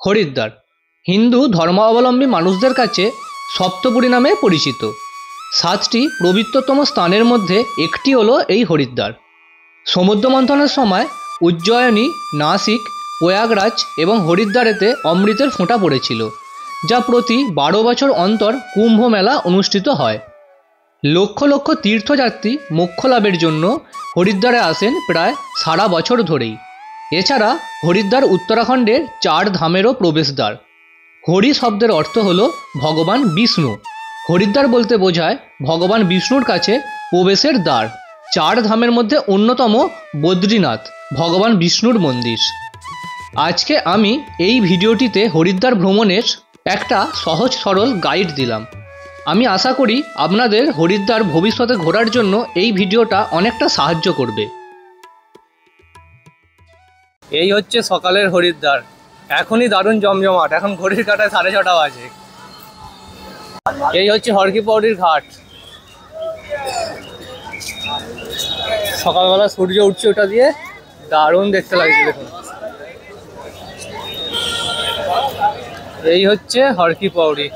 হরিদ্বার হিন্দু ধর্মাবলম্বী মানুষদের কাছে সপ্তপুরী নামে পরিচিত। 7টি পবিত্রতম স্থানের মধ্যে একটি হলো এই হরিদ্বার। সমুদ্র মন্থনের সময় উজ্জয়িনী, নাসিক, প্রয়াগরাজ এবং হরিদ্বারেতে অমৃতের ফোঁটা পড়েছিল, যা প্রতি 12 বছর অন্তর কুম্ভ মেলা অনুষ্ঠিত হয়। লক্ষ লক্ষ তীর্থযাত্রী মোক্ষ লাভের জন্য হরিদ্বারে আসেন প্রায় সারা বছর ধরেই। এছাড়া হরিদ্বার উত্তরাখণ্ডের 4 ধামেরও প্রবেশদ্বার। হরি শব্দের অর্থ হল ভগবান বিষ্ণু। হরিদ্বার বলতে বোঝায় ভগবান বিষ্ণুর কাছে প্রবেশের দ্বার। 4 ধামের মধ্যে অন্যতম বদ্রীনাথ ভগবান বিষ্ণুর মন্দির। আজকে আমি এই ভিডিওটিতে হরিদ্বার ভ্রমণের একটা সহজ সরল গাইড দিলাম। আমি আশা করি আপনাদের হরিদ্বার ভবিষ্যতে ঘোরার জন্য এই ভিডিওটা অনেকটা সাহায্য করবে। এই হচ্ছে সকালের হরিদ্বার। এখনই দারুণ জমজমাট। এখন ঘড়ির কাঁটায় 6:30 বাজে। এই হচ্ছে হর কি পৌড়ির ঘাট। সকালবেলা সূর্য উঠছে ওটা দিয়ে, দারুণ দেখতে লাগছে দেখুন। এই হচ্ছে হর কি পৌড়ি।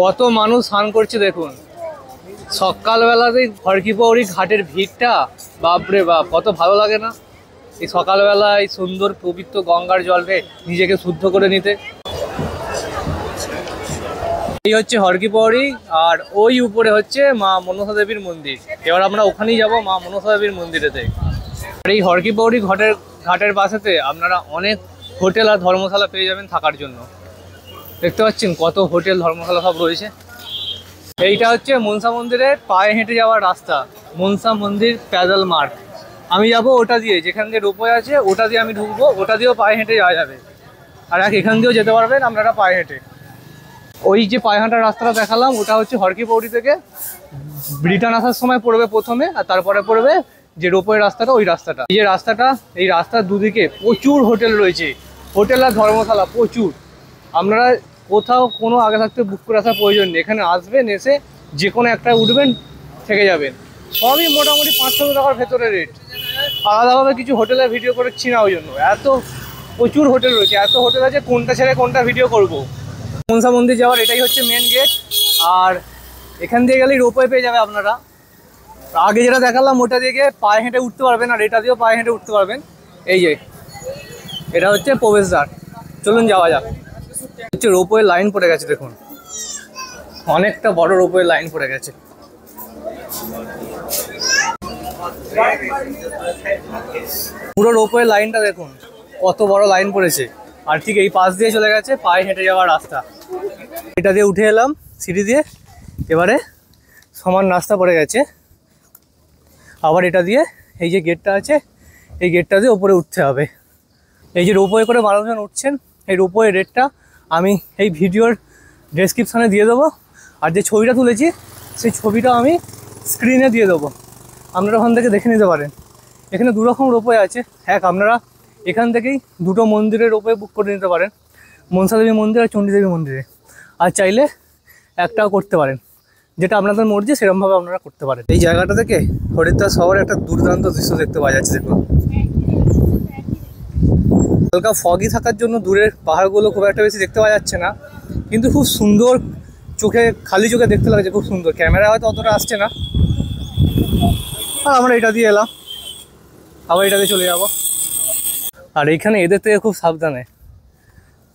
কত মানুষ স্নান করছে দেখুন। সকালবেলাতেই হর কি পৌড়ি ঘাটের ভিড়টা বাপরে বাপ, কত ভালো লাগে না এই সকালবেলায় সুন্দর পবিত্র গঙ্গার জলে নিজেকে শুদ্ধ করে নিতে। এই হচ্ছে হর কি পৌড়ি, আর ওই উপরে হচ্ছে মা মনসা দেবীর মন্দির। এবার আমরা ওখানেই যাব, মা মনসা দেবীর মন্দিরেতে। আর এই হর কি পৌড়ি ঘাটের পাশেতে আপনারা অনেক হোটেল আর ধর্মশালা পেয়ে যাবেন থাকার জন্য। দেখতে পাচ্ছেন কত হোটেল ধর্মশালা সব রয়েছে। এইটা হচ্ছে মনসা মন্দিরের পায়ে হেঁটে যাওয়ার রাস্তা, মনসা মন্দির প্যাডেল মার্গ। আমি যাব ওটা দিয়ে, যেখান দিয়ে রোপওয়ে আছে ওটা দিয়ে আমি ঢুকবো, ওটা দিয়েও পায়ে হেঁটে যাওয়া যাবে। আর এখান দিয়েও যেতে পারবেন আপনারা পায়ে হেঁটে। ওই যে পায়ে হাঁটার রাস্তাটা দেখালাম ওটা হচ্ছে হর কি পৌড়ি থেকে রিটার্ন আসার সময় পড়বে প্রথমে, আর তারপরে পড়বে যে রোপওয়ে রাস্তাটা, ওই রাস্তাটা। এই যে রাস্তাটা, এই রাস্তার দুদিকে প্রচুর হোটেল রয়েছে, হোটেল আর ধর্মশালা প্রচুর। আপনারা কোথাও কোনো আগে থাকতে বুক করে আসার প্রয়োজন নেই। এখানে আসবেন, এসে যে কোনো একটা উঠবেন, থেকে যাবেন। সবই মোটামুটি 500 টাকার ভেতরে রেট। আলাদাভাবে কিছু হোটেলের ভিডিও করছি না, ওই জন্য এত প্রচুর হোটেল রয়েছে, এত হোটেল আছে কোনটা ছেড়ে কোনটা ভিডিও করব। মনসা মন্দির যাওয়ার এটাই হচ্ছে মেন গেট। আর এখান দিয়ে গেলেই রোপওয়ে পেয়ে যাবে আপনারা। আগে যেটা দেখালাম ওটা দিয়ে গিয়ে পায়ে হেঁটে উঠতে পারবেন, আর এটা দিয়েও পায়ে হেঁটে উঠতে পারবেন। এই যে এটা হচ্ছে প্রবেশদ্বার। চলুন যাওয়া যাক। হচ্ছে রোপওয়ে লাইন পড়ে গেছে দেখুন, অনেকটা বড় রোপওয়ে লাইন পড়ে গেছে। পুরো রোপওয়ে লাইনটা দেখুন কত বড় লাইন পড়েছে। আর ঠিক এই পাশ দিয়ে চলে গেছে পায়ে হেঁটে যাওয়ার রাস্তা। এটা দিয়ে উঠে এলাম সিঁড়ি দিয়ে, এবারে সমান রাস্তা পড়ে গেছে। আবার এটা দিয়ে এই যে গেটটা আছে, এই গেটটা দিয়ে ওপরে উঠতে হবে। এই যে রোপওয়ে করে মানুষজন উঠছেন, এই রোপওয়ে রেটটা আমি এই ভিডিওর ডেসক্রিপশানে দিয়ে দেবো। আর যে ছবিটা তুলেছি সেই ছবিটা আমি স্ক্রিনে দিয়ে দেবো, আপনারা ওখান থেকে দেখে নিতে পারেন। এখানে 2 রকম রোপওয়ে আছে। এক, আপনারা এখান থেকেই 2টো মন্দিরের রোপওয়ে বুক করে নিতে পারেন, মনসা দেবী মন্দির আর চণ্ডী দেবী মন্দিরে। আর চাইলে একটাও করতে পারেন, যেটা আপনাদের মর্জি সেরকমভাবে আপনারা করতে পারেন। এই জায়গাটা থেকে হরিদ্বার শহরে একটা দুর্দান্ত দৃশ্য দেখতে পাওয়া যাচ্ছে দেখুন। হালকা ফগি থাকার জন্য দূরের পাহাড়গুলো খুব একটা বেশি দেখতে পাওয়া যাচ্ছে না, কিন্তু খুব সুন্দর, চোখে খালি চোখে দেখতে লাগছে, খুব সুন্দর। ক্যামেরা হয়তো অতটা আসছে না। আর আমরা এটা দিয়ে এলাম, আবার এটা দিয়ে চলে যাব। আর এইখানে এদের থেকে খুব সাবধানে,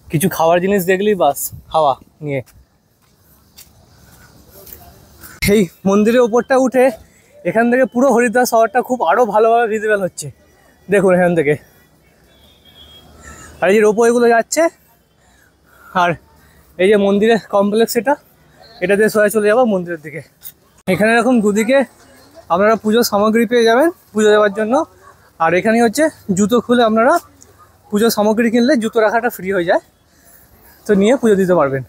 কিছু খাওয়ার জিনিস দেখলেই বাস খাওয়া নিয়ে। এই মন্দিরের ওপরটা উঠে এখান থেকে পুরো হরিদ্বার শহরটা খুব আরও ভালোভাবে ভিজিবল হচ্ছে দেখুন এখান থেকে। আর এই যে রোপওয়েগুলো যাচ্ছে, আর এই যে মন্দিরের কমপ্লেক্স, এটা দিয়ে সোজা চলে যাবো মন্দিরের দিকে। এখানে এরকম দুদিকে আপনারা পুজোর সামগ্রী পেয়ে যাবেন পুজো দেওয়ার জন্য। আর এখানে হচ্ছে জুতো খুলে আপনারা পুজোর সামগ্রী কিনলে জুতো রাখাটা ফ্রি হয়ে যায়, তো নিয়ে পুজো দিতে পারবেন।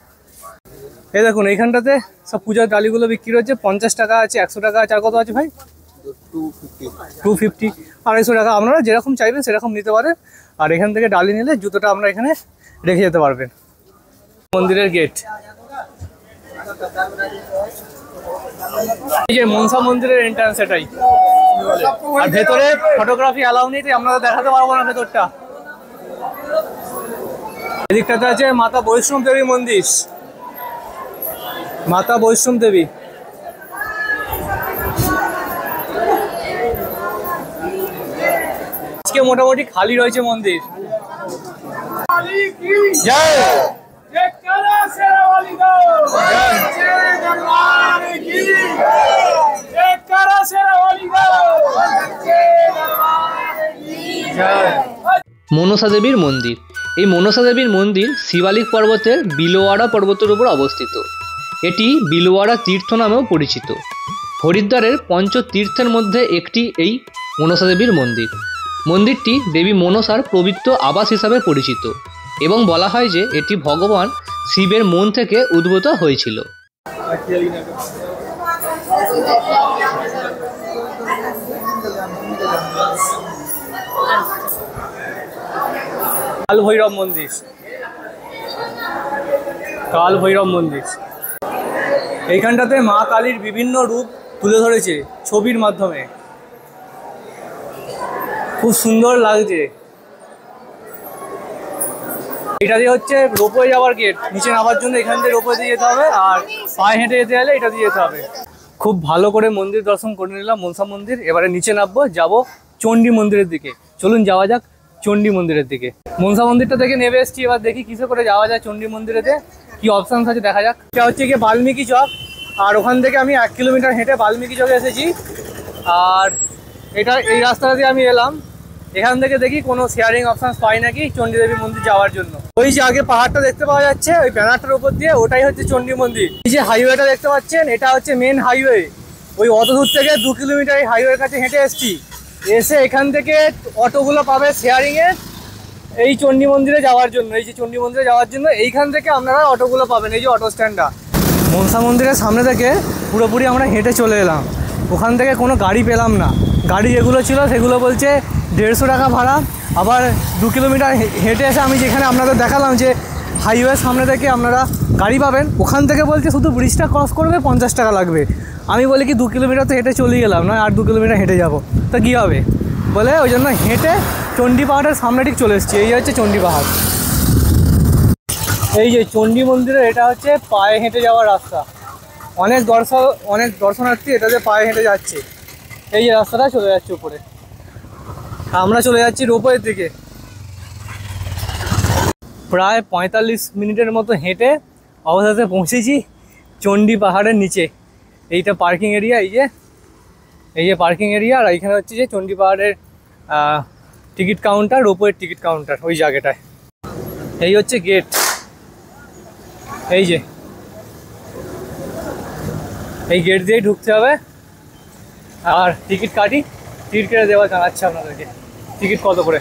এই দেখুন এইখানটাতে সব পূজার ডালিগুলো বিক্রি হচ্ছে, 50 টাকা আছে, 100 টাকা আছে, আর কত আছে ভাই? 250, 250 টাকা। আপনারা যেরকম চাইবেন সেরকম নিতে পারেন। আর এখান থেকে ডালি নিলে জুতোটা আমরা এখানে রেখে যেতে পারবেন। মন্দিরের গেট, এই যে মনসা মন্দিরের এন্ট্রান্স এটাই। আর ভেতরে ফটোগ্রাফি অ্যালাউ নেই, আপনারা দেখাতে পারবো না ভেতরটা। এদিকটাতে আছে মাতা বৈষ্ণব দেবী মন্দির, মাতা বৈষ্ণব দেবী। আজকে মোটামুটি খালি রয়েছে মন্দির। মনসা দেবীর মন্দির। এই মনসা দেবীর মন্দির শিবালিক পর্বতের বিলওয়াড়া পর্বতের উপর অবস্থিত। এটি বিলওয়াড়া তীর্থ নামেও পরিচিত। হরিদ্বারের পঞ্চতীর্থের মধ্যে একটি এই মনসা দেবীর মন্দির। মন্দিরটি দেবী মনসার পবিত্র আবাস হিসাবে পরিচিত এবং বলা হয় যে এটি ভগবান শিবের মন থেকে উদ্ভূত হয়েছিল। কাল ভৈরব মন্দির, কাল ভৈরব মন্দির। এইখানটাতে মা কালীর বিভিন্ন রূপ তুলে ধরেছে ছবির মাধ্যমে, খুব সুন্দর লাগছে। এটা দিয়ে হচ্ছে রোপওয়ে যাওয়ার গেট, নিচে নামার জন্য এখান থেকে রোপওয়ে দিয়ে যেতে হবে, আর পায়ে হেঁটে যেতে গেলে এটা দিয়ে যেতে হবে। খুব ভালো করে মন্দির দর্শন করে নিলাম, মনসা মন্দির। এবারে নিচে নামবো, যাবো চণ্ডী মন্দিরের দিকে। চলুন যাওয়া যাক চণ্ডী মন্দিরের দিকে। মনসা মন্দিরটা থেকে নেমে এসেছি, এবার দেখি কিসে করে যাওয়া যায় চণ্ডী মন্দিরেতে, কি অপশানস আছে দেখা যাক। এটা হচ্ছে গিয়ে বাল্মীকি চক, আর ওখান থেকে আমি 1 কিলোমিটার হেঁটে বাল্মীকি চকে এসেছি। আর এটা এই রাস্তাটা দিয়ে আমি এলাম। এখান থেকে দেখি কোনো শেয়ারিং অপশান পাই নাকি চণ্ডী দেবী মন্দির যাওয়ার জন্য। ওই যে আগে পাহাড়টা দেখতে পাওয়া যাচ্ছে, ওই ব্যানারটার উপর দিয়ে, ওটাই হচ্ছে চণ্ডী মন্দির। এই যে হাইওয়েটা দেখতে পাচ্ছেন, এটা হচ্ছে মেন হাইওয়ে। ওই অত দূর থেকে 2 কিলোমিটার এই হাইওয়ের কাছে হেঁটে এসেছি। এসে এখান থেকে অটোগুলো পাবে শেয়ারিংয়ে এই চণ্ডী মন্দিরে যাওয়ার জন্য। এই যে চণ্ডী মন্দিরে যাওয়ার জন্য এইখান থেকে আপনারা অটোগুলো পাবেন, এই যে অটো স্ট্যান্ডটা। মনসা মন্দিরের সামনে থেকে পুরোপুরি আমরা হেঁটে চলে এলাম। ওখান থেকে কোনো গাড়ি পেলাম না। গাড়ি যেগুলো ছিল সেগুলো বলছে 150 টাকা ভাড়া। আবার 2 কিলোমিটার হেঁটে এসে আমি যেখানে আপনাদের দেখালাম যে হাইওয়ের সামনে থেকে আপনারা গাড়ি পাবেন, ওখান থেকে বলছে শুধু ব্রিজটা ক্রস করবে 50 টাকা লাগবে। আমি বলি কি 2 কিলোমিটার তো হেঁটে চলে গেলাম, না আর 2 কিলোমিটার হেঁটে যাব, তো কী হবে বলে ওই জন্য হেঁটে চণ্ডী পাহাড়ের সামনে ঠিক চলে এসেছি। এই হচ্ছে চণ্ডী পাহাড়। এই যে চণ্ডী মন্দিরে এটা হচ্ছে পায়ে হেঁটে যাওয়ার রাস্তা। অনেক দর্শনার্থী এটাতে পায়ে হেঁটে যাচ্ছে। এই যে রাস্তাটা চলে যাচ্ছে উপরে, আমরা চলে যাচ্ছি রোপওয়ের দিকে। প্রায় 45 মিনিটের মতো হেঁটে অবশেষে পৌঁছেছি চণ্ডী পাহাড়ের নিচে। এইটা পার্কিং এরিয়া, এই যে পার্কিং এরিয়া। আর এইখানে হচ্ছে যে চণ্ডী পাহাড়ের টিকিট কাউন্টার, রোপওয়ের টিকিট কাউন্টার ওই জায়গাটায়। এই হচ্ছে গেট, এই যে এই গেট দিয়েই ঢুকতে হবে। আর টিকিট কাটি, টিকিট কেটে দেওয়া জানাচ্ছে আপনাদেরকে টিকিট কত করে।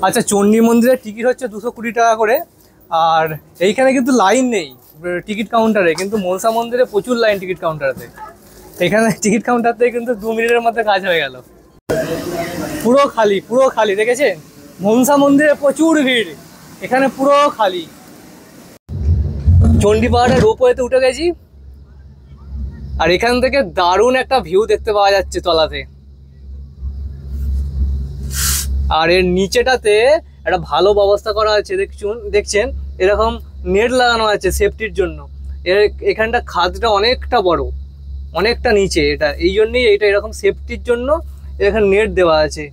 আচ্ছা, চণ্ডী মন্দিরের টিকিট হচ্ছে 220 টাকা করে। আর এইখানে কিন্তু লাইন নেই টিকিট কাউন্টারে, কিন্তু মনসা মন্দিরে প্রচুর লাইন টিকিট কাউন্টারেতে। এখানে টিকিট কাউন্টারতে কিন্তু 2 মিনিটের মধ্যে কাজ হয়ে গেল। পুরো খালি, পুরো খালি, দেখেছেন? মনসা মন্দিরে প্রচুর ভিড়, এখানে পুরো খালি। চণ্ডী পাহাড়ের রোপওয়েতে উঠে গেছি। আর এখান থেকে দারুণ একটা ভিউ দেখতে পাওয়া যাচ্ছে তলাতে। আর এর নিচেটাতে একটা ভালো ব্যবস্থা করা আছে, দেখছেন এরকম নেট লাগানো আছে সেফটির জন্য। এখানটা খাদটা অনেকটা বড়, অনেকটা নিচে, এটা এই জন্যই এটা এরকম সেফটির জন্য এখানে নেট দেওয়া আছে।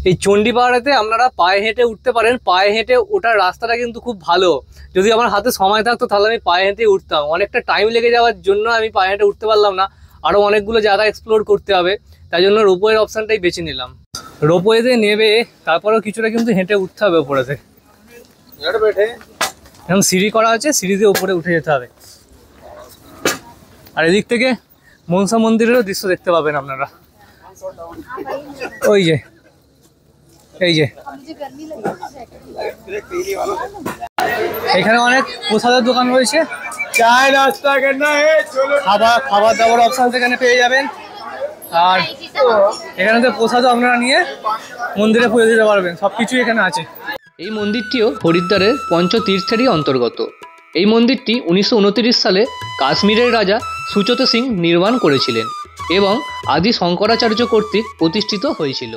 এই চণ্ডী পাহাড়েতে আপনারা পায়ে হেঁটে উঠতে পারেন। পায়ে হেঁটে ওঠার রাস্তাটা কিন্তু খুব ভালো। যদি আমার হাতে সময় থাকতো তাহলে আমি পায়ে হেঁটে উঠতাম। অনেকটা টাইম লেগে যাওয়ার জন্য আমি পায়ে হেঁটে উঠতে পারলাম না, আরও অনেকগুলো জায়গা এক্সপ্লোর করতে হবে, তাই জন্য রোপওয়ের অপশানটাই বেছে নিলাম। রোপওয়েতে নেবে, তারপরেও কিছুটা কিন্তু হেঁটে উঠতে হবে উপরেতে। এখন সিঁড়ি করা আছে, সিঁড়ি দিয়ে উপরে উঠে যেতে হবে। আর এদিক থেকে মনসা মন্দিরেরও দৃশ্য দেখতে পাবেন আপনারা। ওই যে, এই যে এখানে অনেক প্রসাদের দোকান রয়েছে, চায় নাস্তা খাবার দাবার অপশন সেখানে পেয়ে যাবেন। আর এখানে তো প্রসাদও আপনারা নিয়ে মন্দিরে পুজো দিতে পারবেন, সব কিছুই এখানে আছে। এই মন্দিরটিও হরিদ্বারের পঞ্চতীর্থেরই অন্তর্গত। এই মন্দিরটি 1929 সালে কাশ্মীরের রাজা সুচত সিং নির্মাণ করেছিলেন এবং আদি শঙ্করাচার্য কর্তৃক প্রতিষ্ঠিত হয়েছিল।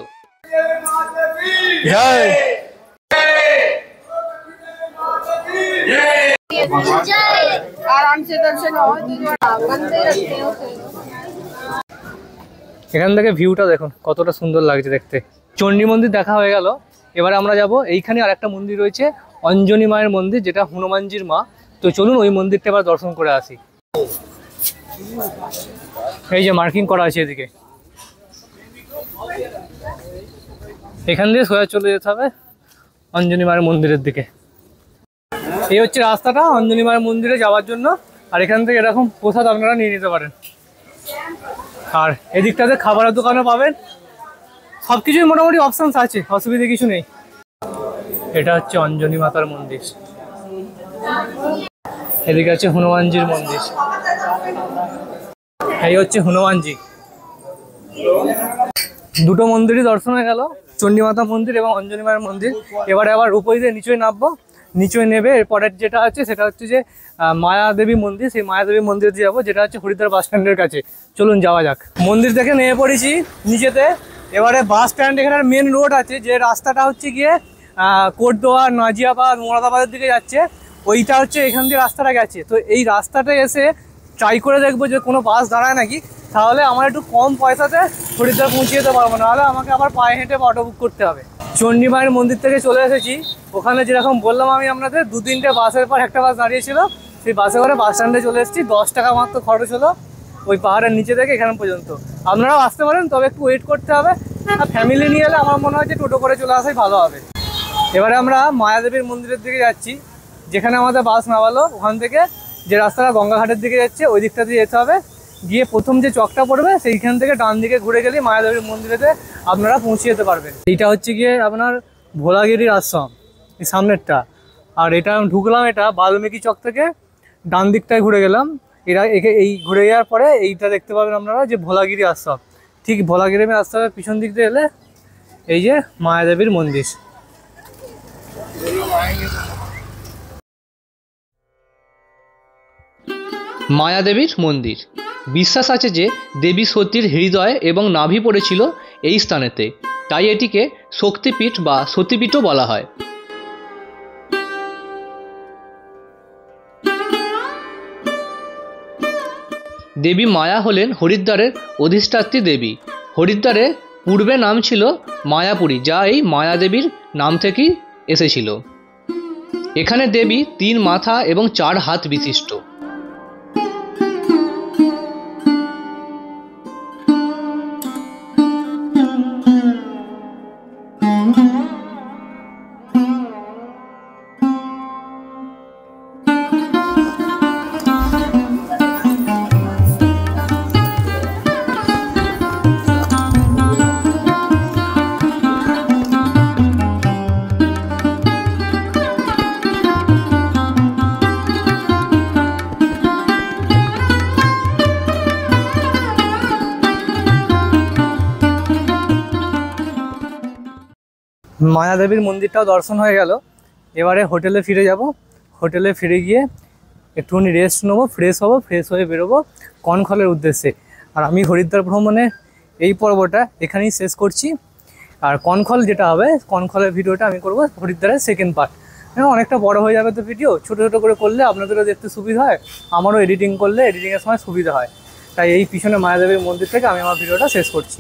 এখান থেকে ভিউটা দেখুন কতটা সুন্দর লাগছে দেখতে। চণ্ডী মন্দির দেখা হয়ে গেল, এবারে আমরা যাব এইখানে আর একটা মন্দির রয়েছে অঞ্জনী মায়ের মন্দির, যেটা হনুমানজির মা। তো চলুন ওই মন্দিরটা এবার দর্শন করে আসি। এই যে মার্কিং করা আছে এদিকে, এখান দিয়ে সোজা চলে যেতে হবে অঞ্জনী মায়ের মন্দিরের দিকে। এই হচ্ছে রাস্তাটা অঞ্জনী মায়ের মন্দিরে যাওয়ার জন্য। আর এখান থেকে এরকম প্রসাদ আপনারা নিয়ে নিতে পারেন। আর এদিকটাতে খাবারের দোকানও পাবেন, সব কিছুই মোটামুটি অপশানস আছে, অসুবিধা কিছু নেই। এটা হচ্ছে অঞ্জনী মাতার মন্দির, এদিকে আছে হনুমানজির মন্দির। এই হচ্ছে হনুমানজি। দুটো মন্দিরই দর্শন হয়ে গেল, চণ্ডী মাতা মন্দির এবং অঞ্জনী মায়ের মন্দির। এবারে আবার রূপই দিয়ে নিচে নামবো, নিচে নেবে এরপরের যেটা আছে সেটা হচ্ছে যে মায়াদেবী মন্দির। সেই মায়াদেবী মন্দিরে যাবো, যেটা হচ্ছে হরিদ্বার বাস স্ট্যান্ডের কাছে। চলুন যাওয়া যাক। মন্দির থেকে নেমে পড়েছি নিচেতে। এবারে বাস স্ট্যান্ড, এখানে মেন রোড আছে, যে রাস্তাটা হচ্ছে গিয়ে কোটদোয়া, নাজিয়াবাদ, মোরাদাবাদের দিকে যাচ্ছে, ওইটা হচ্ছে এখান দিয়ে রাস্তাটা গেছে। তো এই রাস্তাটা এসে ট্রাই করে দেখবো যে কোনো বাস দাঁড়ায় নাকি, তাহলে আমার একটু কম পয়সাতে হরিদ্বার পৌঁছে যেতে পারবো, নাহলে আমাকে আবার পায়ে হেঁটে অটো বুক করতে হবে। চণ্ডী মায়ের মন্দির থেকে চলে এসেছি। ওখানে যেরকম বললাম আমি আপনাদের, 2-3টে বাসের পর একটা বাস দাঁড়িয়েছিল, সেই বাসে করে বাস স্ট্যান্ডে চলে এসেছি। 10 টাকা মাত্র খরচ হলো ওই পাহাড়ের নিচে থেকে এখানে পর্যন্ত। আপনারাও আসতে পারেন, তবে একটু ওয়েট করতে হবে। আর ফ্যামিলি নিয়ে এলে আমার মনে হয় যে টোটো করে চলে আসাই ভালো হবে। এবারে আমরা মায়াদেবীর মন্দিরের দিকে যাচ্ছি, যেখানে আমাদের বাস নামালো। ওখান থেকে যে রাস্তাটা গঙ্গাঘাটের দিকে যাচ্ছে ওই দিকটা দিয়ে যেতে হবে। গিয়ে প্রথম যে চকটা পড়বে সেইখান থেকে ডান দিকে ঘুরে গেলে মায়াদেবীর মন্দিরেতে আপনারা পৌঁছে যেতে পারবেন। এইটা হচ্ছে গিয়ে আপনার ভোলাগিরির আশ্রম, এই সামনেরটা। আর এটা ঢুকলাম, এটা বাল্মীকি চক থেকে ডান দিকটায় ঘুরে গেলাম। এই ঘুরে যাওয়ার পরে এইটা দেখতে পাবেন আপনারা যে ভোলাগিরি আশ্রম। ঠিক ভোলাগিরি আশ্রমের পিছন দিক দিয়ে এলে এই যে মায়াদেবীর মন্দির। মায়াদেবীর মন্দির। বিশ্বাস আছে যে দেবী সতীর হৃদয় এবং নাভি পড়েছিল এই স্থানেতে, তাই এটিকে শক্তিপীঠ বা সতীপীঠও বলা হয়। দেবী মায়া হলেন হরিদ্বারের অধিষ্ঠাত্রী দেবী। হরিদ্বারে পূর্বে নাম ছিল মায়াপুরী, যা এই মায়াদেবীর নাম থেকেই এসেছিল। এখানে দেবী 3 মাথা এবং 4 হাত বিশিষ্ট। মায়াদেবীর মন্দিরটাও দর্শন হয়ে গেল। এবারে হোটেলে ফিরে যাব। হোটেলে ফিরে গিয়ে একটুখানি রেস্ট নেবো, ফ্রেশ হবো, ফ্রেশ হয়ে বেরোবো কনখলের উদ্দেশ্যে। আর আমি হরিদ্বার ভ্রমণে এই পর্বটা এখানেই শেষ করছি। আর কনখল যেটা হবে, কনখলের ভিডিওটা আমি করবো হরিদ্বারের সেকেন্ড পার্ট। হ্যাঁ, অনেকটা বড় হয়ে যাবে তো ভিডিও, ছোটো ছোটো করে করলে আপনাদেরও দেখতে সুবিধা হয়, আমারও এডিটিং করলে এডিটিংয়ের সময় সুবিধা হয়। তাই এই পিছনে মায়াদেবীর মন্দির থেকে আমি আমার ভিডিওটা শেষ করছি।